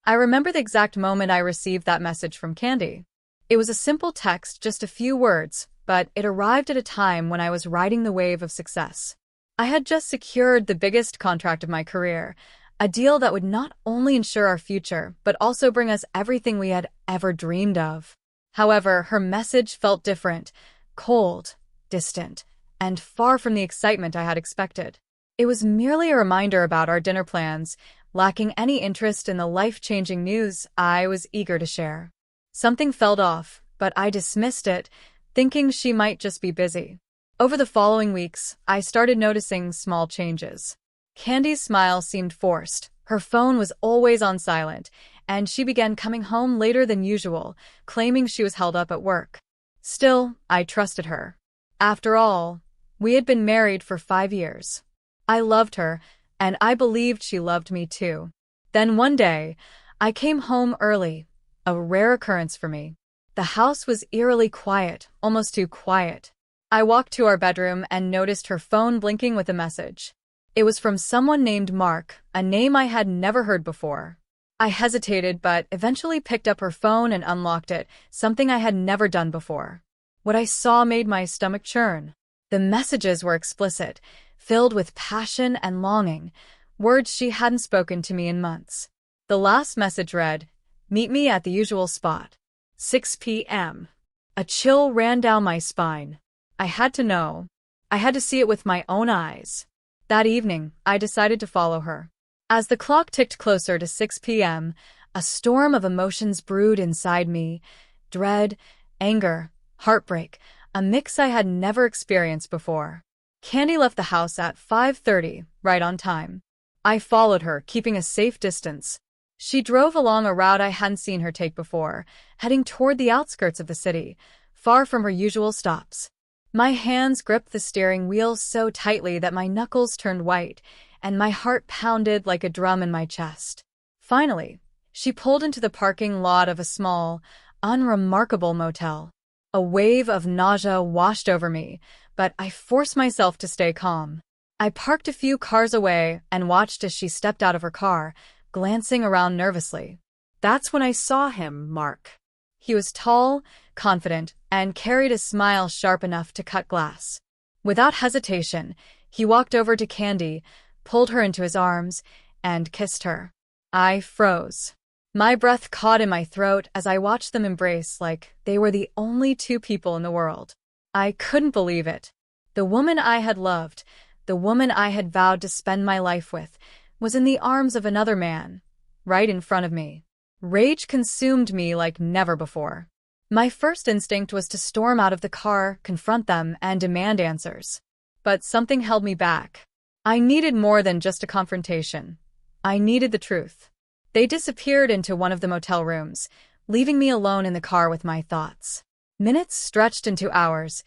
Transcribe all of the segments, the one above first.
I remember the exact moment I received that message from Candy. It was a simple text, just a few words, but it arrived at a time when I was riding the wave of success. I had just secured the biggest contract of my career, a deal that would not only ensure our future, but also bring us everything we had ever dreamed of. However, her message felt different, cold, distant, and far from the excitement I had expected. It was merely a reminder about our dinner plans, lacking any interest in the life-changing news I was eager to share. Something felt off, but I dismissed it, thinking she might just be busy. Over the following weeks, I started noticing small changes. Candy's smile seemed forced, her phone was always on silent, and she began coming home later than usual, claiming she was held up at work. Still, I trusted her. After all, we had been married for 5 years. I loved her, and I believed she loved me too. Then one day, I came home early, a rare occurrence for me. The house was eerily quiet, almost too quiet. I walked to our bedroom and noticed her phone blinking with a message. It was from someone named Mark, a name I had never heard before. I hesitated but eventually picked up her phone and unlocked it, something I had never done before. What I saw made my stomach churn. The messages were explicit, filled with passion and longing, words she hadn't spoken to me in months. The last message read, "Meet me at the usual spot. 6 p.m. A chill ran down my spine. I had to know. I had to see it with my own eyes. That evening, I decided to follow her. As the clock ticked closer to 6 p.m., a storm of emotions brewed inside me. Dread, anger, heartbreak, a mix I had never experienced before. Candy left the house at 5:30, right on time. I followed her, keeping a safe distance. She drove along a route I hadn't seen her take before, heading toward the outskirts of the city, far from her usual stops. My hands gripped the steering wheel so tightly that my knuckles turned white, and my heart pounded like a drum in my chest. Finally, she pulled into the parking lot of a small, unremarkable motel. A wave of nausea washed over me, but I forced myself to stay calm. I parked a few cars away and watched as she stepped out of her car, glancing around nervously. That's when I saw him, Mark. He was tall, confident, and carried a smile sharp enough to cut glass. Without hesitation, he walked over to Candy, pulled her into his arms, and kissed her. I froze. My breath caught in my throat as I watched them embrace like they were the only two people in the world. I couldn't believe it. The woman I had loved, the woman I had vowed to spend my life with, was in the arms of another man, right in front of me. Rage consumed me like never before. My first instinct was to storm out of the car, confront them, and demand answers. But something held me back. I needed more than just a confrontation. I needed the truth. They disappeared into one of the motel rooms, leaving me alone in the car with my thoughts. Minutes stretched into hours,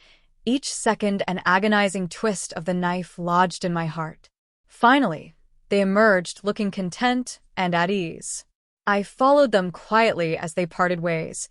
each second an agonizing twist of the knife lodged in my heart. Finally, they emerged looking content and at ease. I followed them quietly as they parted ways,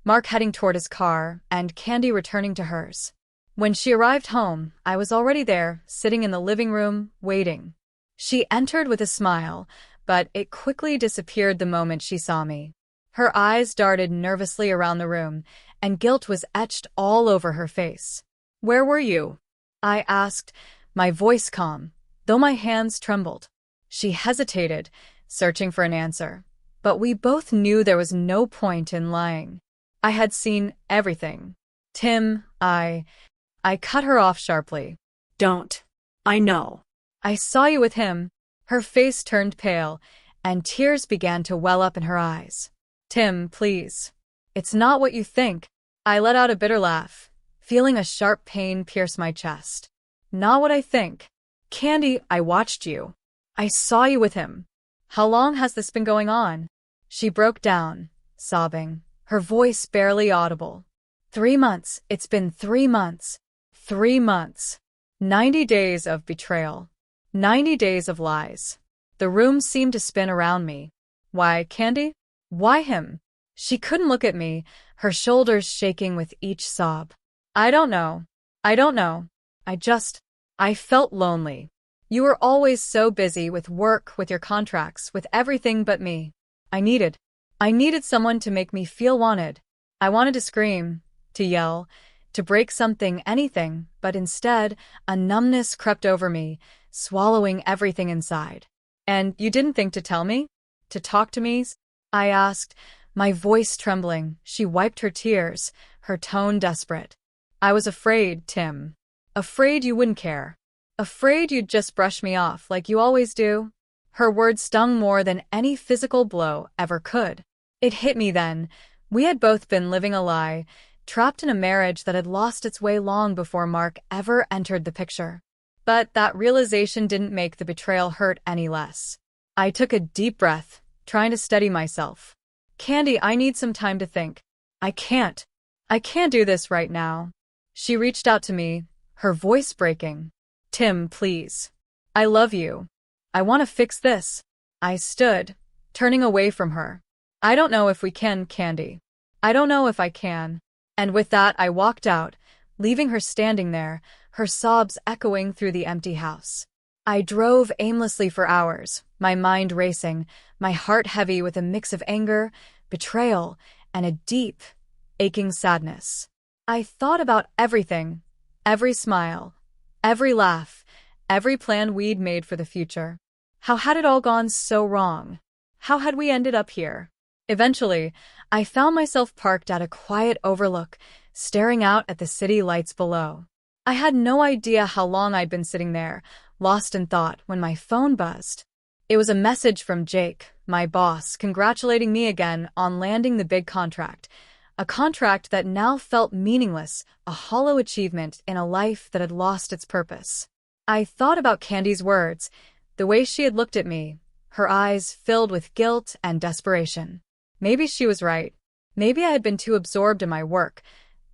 Mark heading toward his car and Candy returning to hers. When she arrived home, I was already there, sitting in the living room, waiting. She entered with a smile, but it quickly disappeared the moment she saw me. Her eyes darted nervously around the room, and guilt was etched all over her face. "Where were you?" I asked, my voice calm, though my hands trembled. She hesitated, searching for an answer, but we both knew there was no point in lying. I had seen everything. Tim, I cut her off sharply. "Don't. I know. I saw you with him." Her face turned pale, and tears began to well up in her eyes. "Tim, please. It's not what you think." I let out a bitter laugh, feeling a sharp pain pierce my chest. "Not what I think. Candy, I watched you. I saw you with him. How long has this been going on?" She broke down, sobbing, her voice barely audible. 3 months. It's been 3 months. 3 months. 90 days of betrayal. 90 days of lies. The room seemed to spin around me. Why Candy? Why him? She couldn't look at me, her shoulders shaking with each sob. I don't know. I don't know. I felt lonely. You were always so busy with work, with your contracts, with everything but me. I needed. I needed someone to make me feel wanted. I wanted to scream, to yell, to break something, anything, but instead, a numbness crept over me, swallowing everything inside. And you didn't think to tell me? To talk to me? I asked, my voice trembling. She wiped her tears, her tone desperate. I was afraid, Tim. Afraid you wouldn't care. Afraid you'd just brush me off like you always do. Her words stung more than any physical blow ever could. It hit me then. We had both been living a lie, trapped in a marriage that had lost its way long before Mark ever entered the picture. But that realization didn't make the betrayal hurt any less. I took a deep breath, trying to steady myself. Candy, I need some time to think. I can't do this right now. She reached out to me, her voice breaking. Tim, please. I love you. I want to fix this. I stood, turning away from her. I don't know if we can, Candy. I don't know if I can. And with that, I walked out, leaving her standing there, her sobs echoing through the empty house. I drove aimlessly for hours, my mind racing, my heart heavy with a mix of anger, betrayal, and a deep, aching sadness. I thought about everything, every smile, every laugh, every plan we'd made for the future. How had it all gone so wrong? How had we ended up here? Eventually, I found myself parked at a quiet overlook, staring out at the city lights below. I had no idea how long I'd been sitting there, lost in thought, when my phone buzzed. It was a message from Jake, my boss, congratulating me again on landing the big contract. A contract that now felt meaningless, a hollow achievement in a life that had lost its purpose. I thought about Candy's words, the way she had looked at me, her eyes filled with guilt and desperation. Maybe she was right. Maybe I had been too absorbed in my work,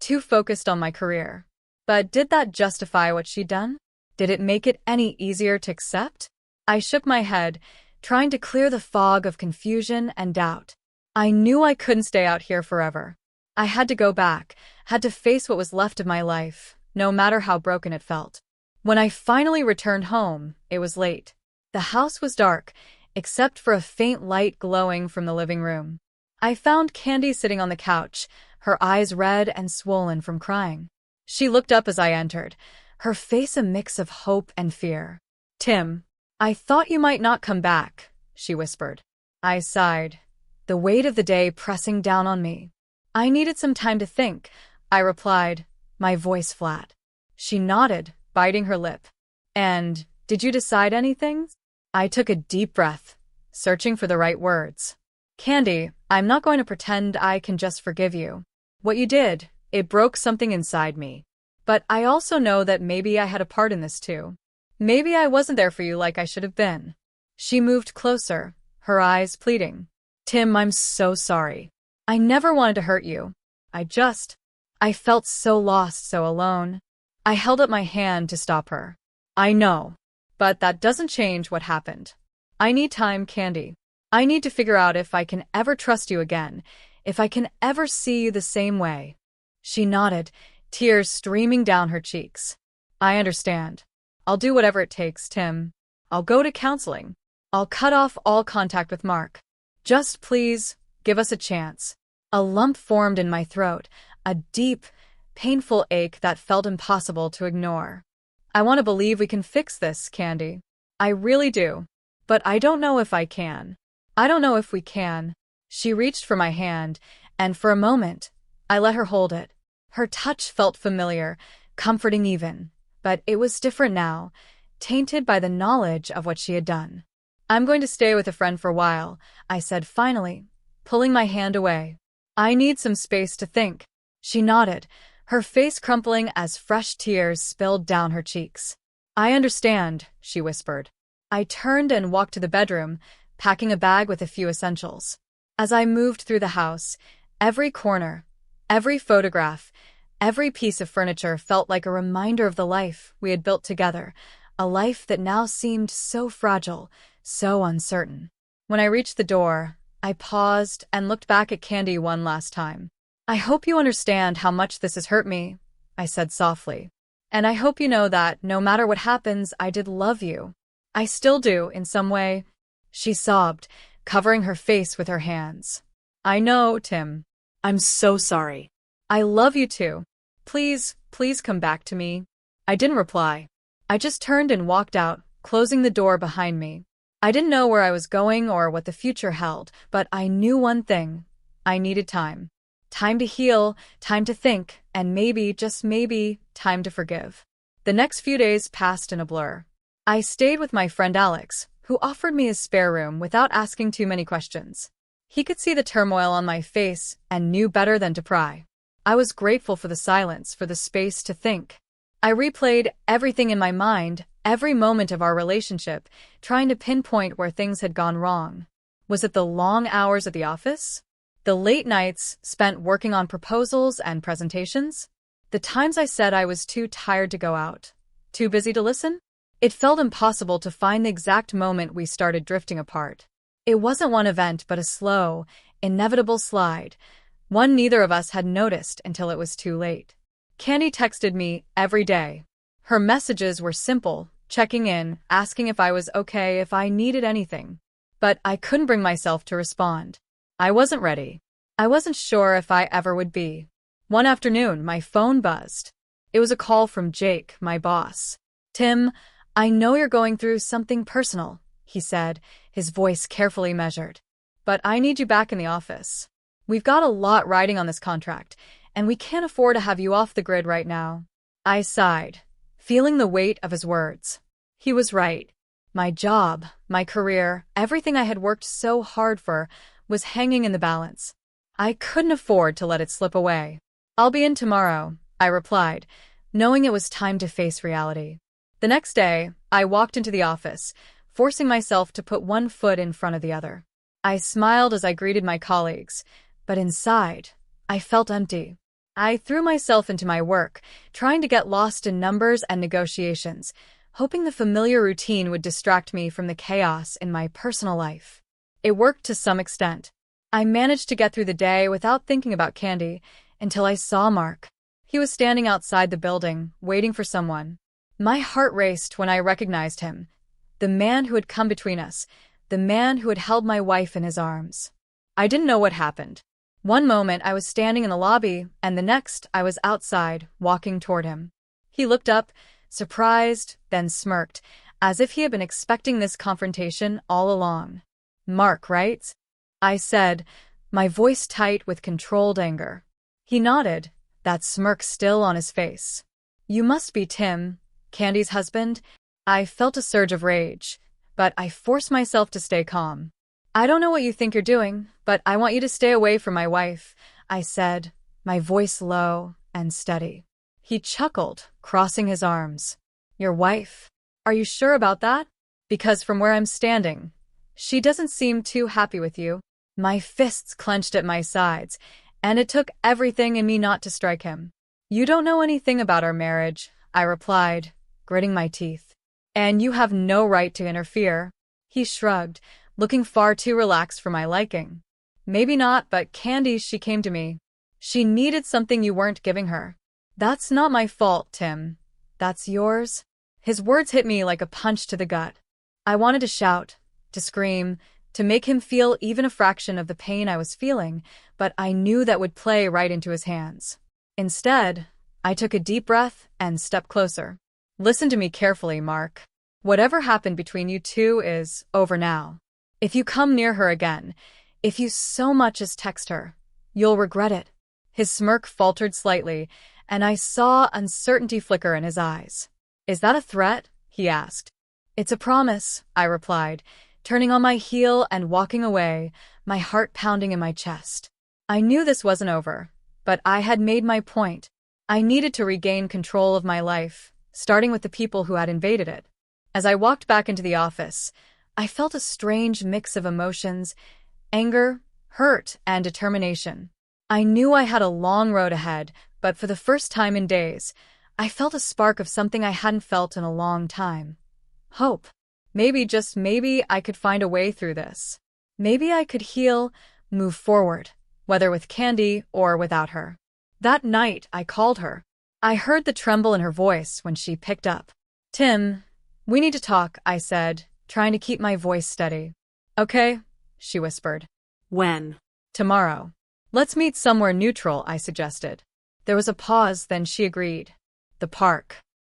too focused on my career. But did that justify what she'd done? Did it make it any easier to accept? I shook my head, trying to clear the fog of confusion and doubt. I knew I couldn't stay out here forever. I had to go back, had to face what was left of my life, no matter how broken it felt. When I finally returned home, it was late. The house was dark, except for a faint light glowing from the living room. I found Candy sitting on the couch, her eyes red and swollen from crying. She looked up as I entered, her face a mix of hope and fear. Tim, I thought you might not come back, she whispered. I sighed, the weight of the day pressing down on me. I needed some time to think, I replied, my voice flat. She nodded, biting her lip. And, did you decide anything? I took a deep breath, searching for the right words. Candy, I'm not going to pretend I can just forgive you. What you did, it broke something inside me. But I also know that maybe I had a part in this too. Maybe I wasn't there for you like I should have been. She moved closer, her eyes pleading. Tim, I'm so sorry. I never wanted to hurt you. I felt so lost, so alone. I held up my hand to stop her. I know. But that doesn't change what happened. I need time, Candy. I need to figure out if I can ever trust you again, if I can ever see you the same way. She nodded, tears streaming down her cheeks. I understand. I'll do whatever it takes, Tim. I'll go to counseling. I'll cut off all contact with Mark. Just please, give us a chance. A lump formed in my throat, a deep, painful ache that felt impossible to ignore. I want to believe we can fix this, Candy. I really do. But I don't know if I can. I don't know if we can. She reached for my hand, and for a moment, I let her hold it. Her touch felt familiar, comforting even, but it was different now, tainted by the knowledge of what she had done. I'm going to stay with a friend for a while, I said finally, pulling my hand away. I need some space to think. She nodded, her face crumpling as fresh tears spilled down her cheeks. I understand, she whispered. I turned and walked to the bedroom, packing a bag with a few essentials. As I moved through the house, every corner, every photograph, every piece of furniture felt like a reminder of the life we had built together, a life that now seemed so fragile, so uncertain. When I reached the door, I paused and looked back at Candy one last time. I hope you understand how much this has hurt me, I said softly. And I hope you know that, no matter what happens, I did love you. I still do, in some way. She sobbed, covering her face with her hands. I know, Tim. I'm so sorry. I love you too. Please come back to me. I didn't reply. I just turned and walked out, closing the door behind me. I didn't know where I was going or what the future held, but I knew one thing. I needed time. Time to heal, time to think, and maybe, just maybe, time to forgive. The next few days passed in a blur. I stayed with my friend Alex, who offered me his spare room without asking too many questions. He could see the turmoil on my face and knew better than to pry. I was grateful for the silence, for the space to think. I replayed everything in my mind, every moment of our relationship, trying to pinpoint where things had gone wrong. Was it the long hours at the office? The late nights spent working on proposals and presentations? The times I said I was too tired to go out? Too busy to listen? It felt impossible to find the exact moment we started drifting apart. It wasn't one event, but a slow, inevitable slide, one neither of us had noticed until it was too late. Candy texted me every day. Her messages were simple, checking in, asking if I was okay, if I needed anything. But I couldn't bring myself to respond. I wasn't ready. I wasn't sure if I ever would be. One afternoon, my phone buzzed. It was a call from Jake, my boss. "Tim, I know you're going through something personal," he said, his voice carefully measured. "But I need you back in the office. We've got a lot riding on this contract, and we can't afford to have you off the grid right now." I sighed, feeling the weight of his words. He was right. My job, my career, everything I had worked so hard for was hanging in the balance. I couldn't afford to let it slip away. "I'll be in tomorrow," I replied, knowing it was time to face reality. The next day, I walked into the office, forcing myself to put one foot in front of the other. I smiled as I greeted my colleagues, but inside, I felt empty. I threw myself into my work, trying to get lost in numbers and negotiations, hoping the familiar routine would distract me from the chaos in my personal life. It worked to some extent. I managed to get through the day without thinking about Candy until I saw Mark. He was standing outside the building, waiting for someone. My heart raced when I recognized him. The man who had come between us, the man who had held my wife in his arms. I didn't know what happened. One moment I was standing in the lobby, and the next I was outside, walking toward him. He looked up, surprised, then smirked, as if he had been expecting this confrontation all along. "Mark, right?" I said, my voice tight with controlled anger. He nodded, that smirk still on his face. "You must be Tim, Candy's husband." I felt a surge of rage, but I forced myself to stay calm. "I don't know what you think you're doing, but I want you to stay away from my wife," I said, my voice low and steady. He chuckled, crossing his arms. "Your wife? Are you sure about that? Because from where I'm standing, she doesn't seem too happy with you." My fists clenched at my sides, and it took everything in me not to strike him. "You don't know anything about our marriage," I replied, gritting my teeth. "And you have no right to interfere." He shrugged, looking far too relaxed for my liking. "Maybe not, but Candy, she came to me. She needed something you weren't giving her." "That's not my fault, Tim. That's yours." His words hit me like a punch to the gut. I wanted to shout, to scream, to make him feel even a fraction of the pain I was feeling, but I knew that would play right into his hands. Instead, I took a deep breath and stepped closer. "Listen to me carefully, Mark. Whatever happened between you two is over now. If you come near her again, if you so much as text her, you'll regret it." His smirk faltered slightly, and I saw uncertainty flicker in his eyes. "Is that a threat?" he asked. "It's a promise," I replied, turning on my heel and walking away, my heart pounding in my chest. I knew this wasn't over, but I had made my point. I needed to regain control of my life, starting with the people who had invaded it. As I walked back into the office, I felt a strange mix of emotions: anger, hurt, and determination. I knew I had a long road ahead, but for the first time in days, I felt a spark of something I hadn't felt in a long time. Hope. Maybe, just maybe, I could find a way through this. Maybe I could heal, move forward, whether with Candy or without her. That night, I called her. I heard the tremble in her voice when she picked up. "Tim, we need to talk," I said, trying to keep my voice steady. "Okay," she whispered. When? Tomorrow. Let's meet somewhere neutral, I suggested. There was a pause, then she agreed. The park.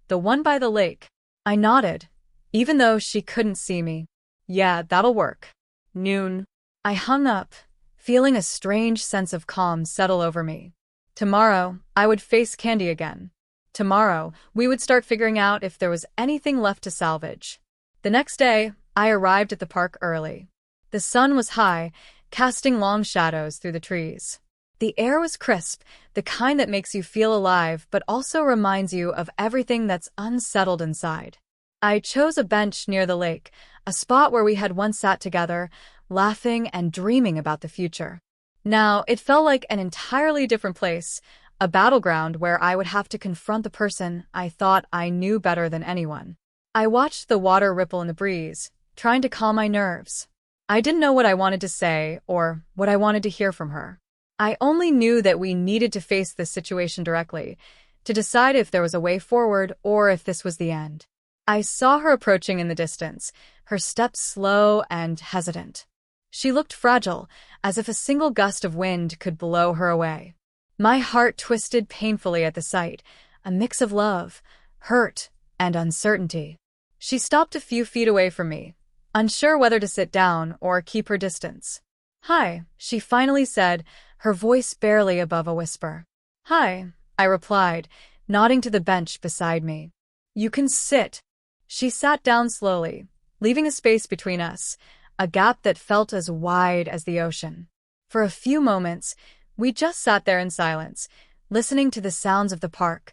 The one by the lake. I nodded, even though she couldn't see me. Yeah, that'll work. Noon. I hung up, feeling a strange sense of calm settle over me. Tomorrow, I would face Candy again. Tomorrow, we would start figuring out if there was anything left to salvage. The next day, I arrived at the park early. The sun was high, casting long shadows through the trees. The air was crisp, the kind that makes you feel alive but also reminds you of everything that's unsettled inside. I chose a bench near the lake, a spot where we had once sat together, laughing and dreaming about the future. Now, it felt like an entirely different place, a battleground where I would have to confront the person I thought I knew better than anyone. I watched the water ripple in the breeze, trying to calm my nerves. I didn't know what I wanted to say or what I wanted to hear from her. I only knew that we needed to face this situation directly, to decide if there was a way forward or if this was the end. I saw her approaching in the distance, her steps slow and hesitant. She looked fragile, as if a single gust of wind could blow her away. My heart twisted painfully at the sight, a mix of love, hurt, and uncertainty. She stopped a few feet away from me, unsure whether to sit down or keep her distance. "Hi," she finally said, her voice barely above a whisper. "Hi," I replied, nodding to the bench beside me. "You can sit." She sat down slowly, leaving a space between us, a gap that felt as wide as the ocean. For a few moments, we just sat there in silence, listening to the sounds of the park,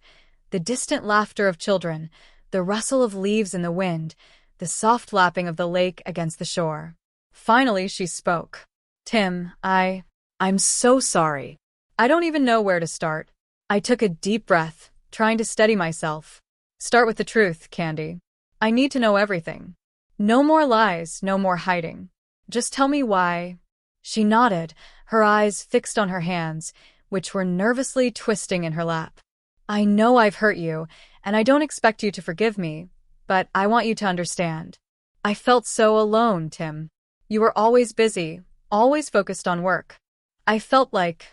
the distant laughter of children, the rustle of leaves in the wind, the soft lapping of the lake against the shore. Finally, she spoke. "Tim, I'm so sorry. I don't even know where to start." I took a deep breath, trying to steady myself. "Start with the truth, Candy. I need to know everything. No more lies, no more hiding. Just tell me why." She nodded, her eyes fixed on her hands, which were nervously twisting in her lap. "I know I've hurt you, and I don't expect you to forgive me, but I want you to understand. I felt so alone, Tim. You were always busy, always focused on work. I felt like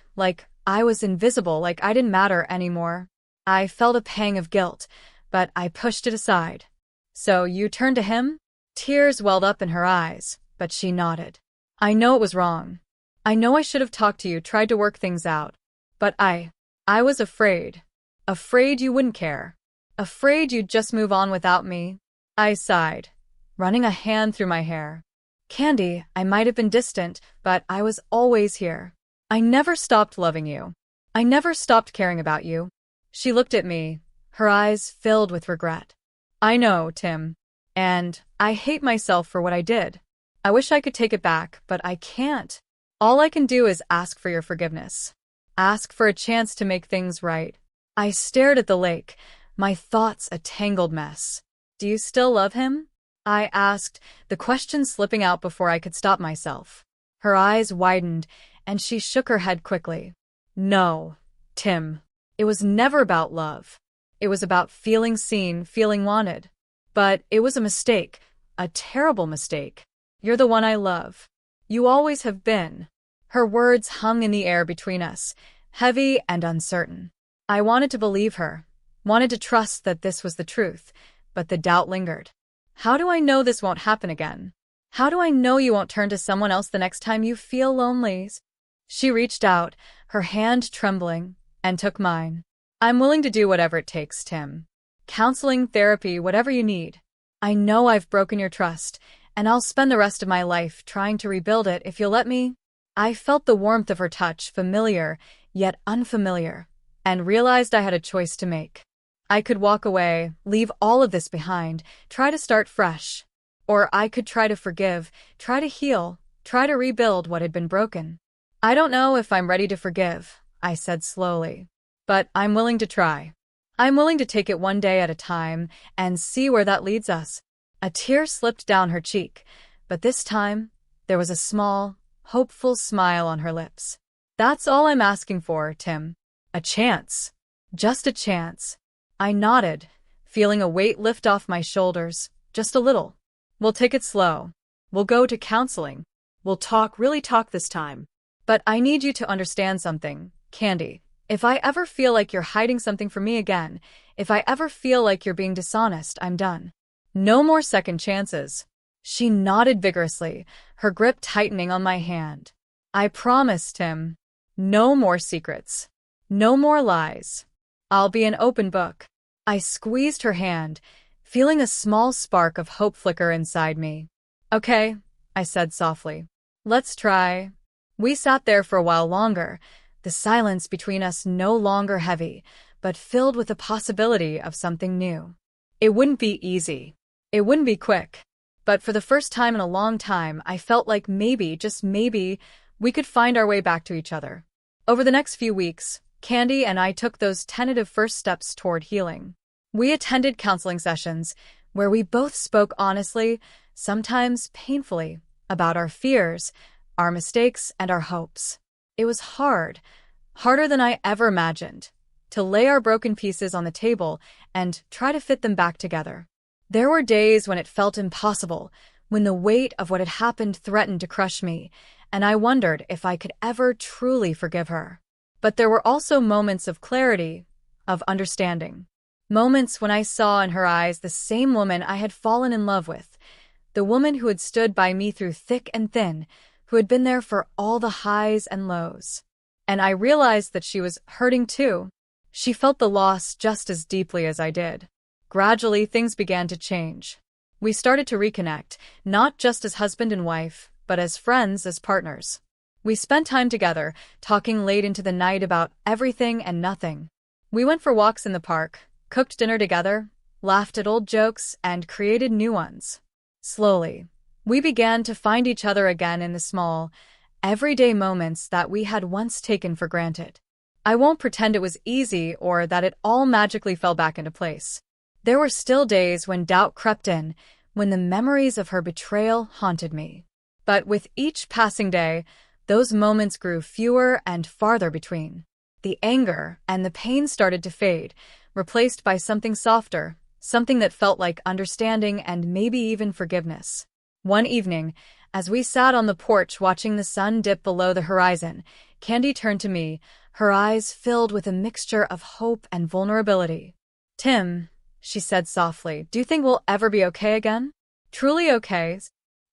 I was invisible, like I didn't matter anymore. I felt a pang of guilt, but I pushed it aside." "So you turned to him?" Tears welled up in her eyes, but she nodded. "I know it was wrong. I know I should have talked to you, tried to work things out. But I was afraid. Afraid you wouldn't care. Afraid you'd just move on without me." I sighed, running a hand through my hair. "Candy, I might have been distant, but I was always here. I never stopped loving you. I never stopped caring about you." She looked at me, her eyes filled with regret. "I know, Tim. And I hate myself for what I did. I wish I could take it back, but I can't. All I can do is ask for your forgiveness. Ask for a chance to make things right." I stared at the lake, my thoughts a tangled mess. "Do you still love him?" I asked, the question slipping out before I could stop myself. Her eyes widened, and she shook her head quickly. "No, Tim. It was never about love. It was about feeling seen, feeling wanted. But it was a mistake, a terrible mistake. You're the one I love. You always have been." Her words hung in the air between us, heavy and uncertain. I wanted to believe her, wanted to trust that this was the truth, but the doubt lingered. How do I know this won't happen again? How do I know you won't turn to someone else the next time you feel lonely? She reached out, her hand trembling, and took mine. "I'm willing to do whatever it takes, Tim. Counseling, therapy, whatever you need. I know I've broken your trust, and I'll spend the rest of my life trying to rebuild it if you'll let me." I felt the warmth of her touch, familiar, yet unfamiliar, and realized I had a choice to make. I could walk away, leave all of this behind, try to start fresh. Or I could try to forgive, try to heal, try to rebuild what had been broken. "I don't know if I'm ready to forgive," I said slowly. "But I'm willing to try. I'm willing to take it one day at a time and see where that leads us." A tear slipped down her cheek, but this time, there was a small, hopeful smile on her lips. "That's all I'm asking for, Tim. A chance. Just a chance." I nodded, feeling a weight lift off my shoulders, just a little. "We'll take it slow. We'll go to counseling. We'll really talk this time. But I need you to understand something, Candy. If I ever feel like you're hiding something from me again, if I ever feel like you're being dishonest, I'm done. No more second chances. She nodded vigorously, her grip tightening on my hand. I promised him. No more secrets. No more lies. I'll be an open book. I squeezed her hand, feeling a small spark of hope flicker inside me. Okay, I said softly. Let's try. We sat there for a while longer, the silence between us no longer heavy, but filled with the possibility of something new. It wouldn't be easy. It wouldn't be quick. But for the first time in a long time, I felt like maybe, just maybe, we could find our way back to each other. Over the next few weeks, Candy and I took those tentative first steps toward healing. We attended counseling sessions where we both spoke honestly, sometimes painfully, about our fears, our mistakes, and our hopes. It was hard, harder than I ever imagined, to lay our broken pieces on the table and try to fit them back together. There were days when it felt impossible, when the weight of what had happened threatened to crush me, and I wondered if I could ever truly forgive her. But there were also moments of clarity, of understanding. Moments when I saw in her eyes the same woman I had fallen in love with, the woman who had stood by me through thick and thin, who had been there for all the highs and lows. And I realized that she was hurting too. She felt the loss just as deeply as I did. Gradually, things began to change. We started to reconnect, not just as husband and wife, but as friends, as partners. We spent time together, talking late into the night about everything and nothing. We went for walks in the park, cooked dinner together, laughed at old jokes, and created new ones. Slowly, we began to find each other again in the small, everyday moments that we had once taken for granted. I won't pretend it was easy or that it all magically fell back into place. There were still days when doubt crept in, when the memories of her betrayal haunted me. But with each passing day, those moments grew fewer and farther between. The anger and the pain started to fade, replaced by something softer, something that felt like understanding and maybe even forgiveness. One evening, as we sat on the porch watching the sun dip below the horizon, Candy turned to me, her eyes filled with a mixture of hope and vulnerability. "Tim," she said softly, "do you think we'll ever be okay again? Truly okay?"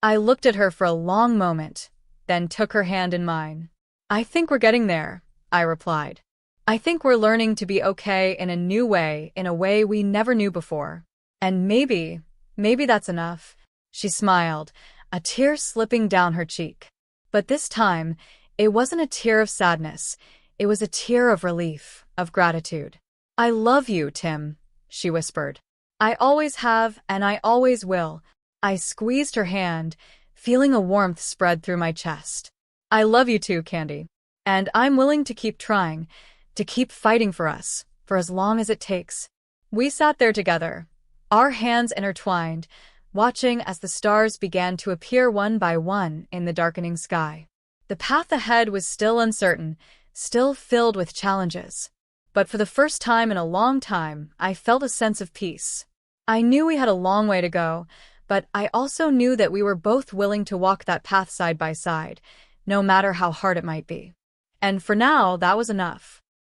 I looked at her for a long moment, then took her hand in mine. "I think we're getting there," I replied. "I think we're learning to be okay in a new way, in a way we never knew before. And maybe that's enough." She smiled, a tear slipping down her cheek. But this time, it wasn't a tear of sadness. It was a tear of relief, of gratitude. "I love you, Tim," she whispered. "I always have, and I always will." I squeezed her hand, feeling a warmth spread through my chest. "I love you too, Candy. And I'm willing to keep trying, to keep fighting for us, for as long as it takes." We sat there together, our hands intertwined, watching as the stars began to appear one by one in the darkening sky. The path ahead was still uncertain, still filled with challenges. But for the first time in a long time, I felt a sense of peace. I knew we had a long way to go, but I also knew that we were both willing to walk that path side by side, no matter how hard it might be. And for now, that was enough.